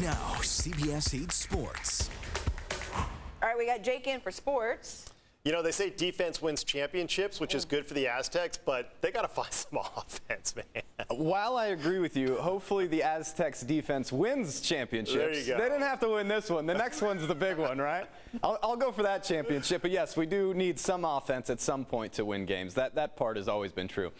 Now, CBS 8 Sports. All right, we got Jake in for sports. You know, they say defense wins championships, which is good for the Aztecs, but they got to find some offense, man. While I agree with you, hopefully the Aztecs defense wins championships. There you go. They didn't have to win this one. The next one's the big one, right? I'll go for that championship. But yes, we do need some offense at some point to win games. That part has always been true.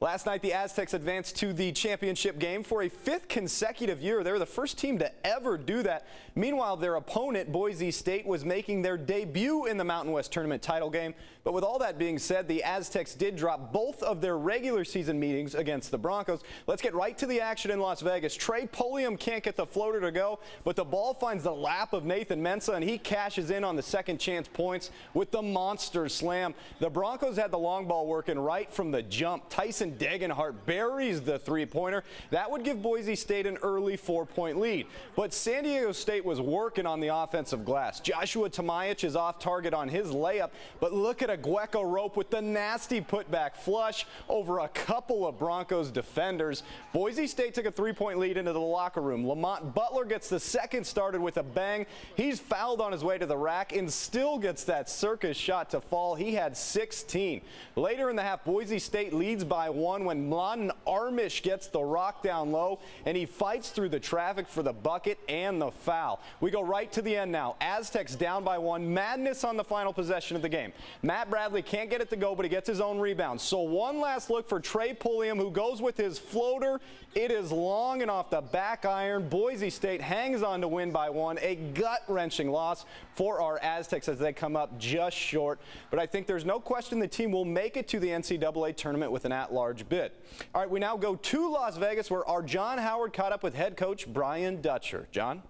Last night, the Aztecs advanced to the championship game for a 5th consecutive year. They were the first team to ever do that. Meanwhile, their opponent, Boise State, was making their debut in the Mountain West Tournament title game. But with all that being said, the Aztecs did drop both of their regular season meetings against the Broncos. Let's get right to the action in Las Vegas. Trey Pulliam can't get the floater to go, but the ball finds the lap of Nathan Mensah, and he cashes in on the second chance points with the monster slam. The Broncos had the long ball working right from the jump. Tyson Degenhart buries the three-pointer. That would give Boise State an early 4-point lead. But San Diego State was working on the offensive glass. Joshua Tomaic is off target on his layup, but look at Agueco Rope with the nasty putback flush over a couple of Broncos defenders. Boise State took a 3-point lead into the locker room. Lamont Butler gets the second started with a bang. He's fouled on his way to the rack and still gets that circus shot to fall. He had 16. Later in the half, Boise State leads by 1 when Mladen Armish gets the rock down low, and he fights through the traffic for the bucket and the foul. We go right to the end now. Aztecs down by 1. Madness on the final possession of the game. Matt Bradley can't get it to go, but he gets his own rebound. So one last look for Trey Pulliam, who goes with his floater. It is long and off the back iron. Boise State hangs on to win by 1. A gut-wrenching loss for our Aztecs as they come up just short. But I think there's no question the team will make it to the NCAA tournament with an at-large bid. All right, we now go to Las Vegas, where our John Howard caught up with head coach Brian Dutcher. John?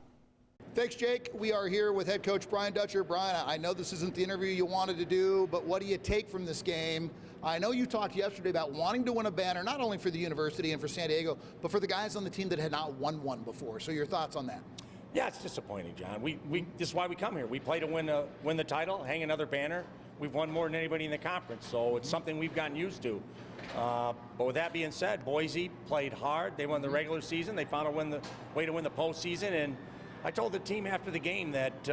Thanks, Jake. We are here with head coach Brian Dutcher. Brian, I know this isn't the interview you wanted to do, but what do you take from this game? I know you talked yesterday about wanting to win a banner, not only for the university and for San Diego, but for the guys on the team that had not won one before. So your thoughts on that? Yeah, it's disappointing, John. This is why we come here. We play to win the title, hang another banner. We've won more than anybody in the conference, so it's something we've gotten used to. But with that being said, Boise played hard. They won the regular season. They found a way to win the postseason, and I told the team after the game that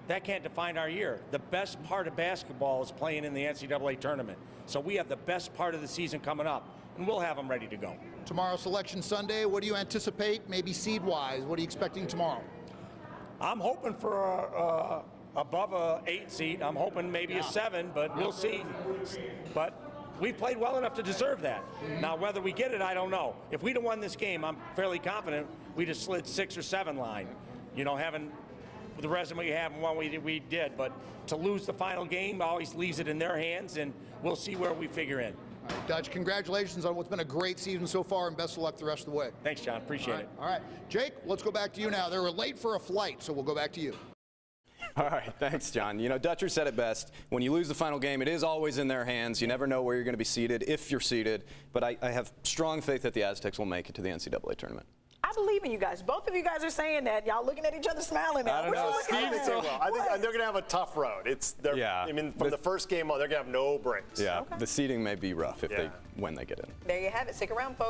that can't define our year. The best part of basketball is playing in the NCAA tournament. So we have the best part of the season coming up, and we'll have them ready to go. Tomorrow, Selection Sunday. What do you anticipate, maybe seed-wise? What are you expecting tomorrow? I'm hoping for above a 8 seed. I'm hoping maybe a 7, but we'll see. But we've played well enough to deserve that. Now, whether we get it, I don't know. If we'd have won this game, I'm fairly confident we'd have slid 6 or 7 line. You know, having the resume we have and one we did. But to lose the final game always leaves it in their hands, and we'll see where we figure in. All right, Dutch, congratulations on what's been a great season so far, and best of luck the rest of the way. Thanks, John. Appreciate it. All right. Jake, let's go back to you now. They were late for a flight, so we'll go back to you. All right, thanks, John. You know, Dutcher said it best. When you lose the final game, it is always in their hands. You never know where you're going to be seated, if you're seated. But I have strong faith that the Aztecs will make it to the NCAA tournament. I believe in you guys. Both of you guys are saying that. Y'all looking at each other smiling now. I don't know. Steve did say well. I think they're going to have a tough road. Yeah. I mean, from the first game on, they're going to have no breaks. Yeah, Okay. the seeding may be rough if when they get in. There you have it. Stick around, folks.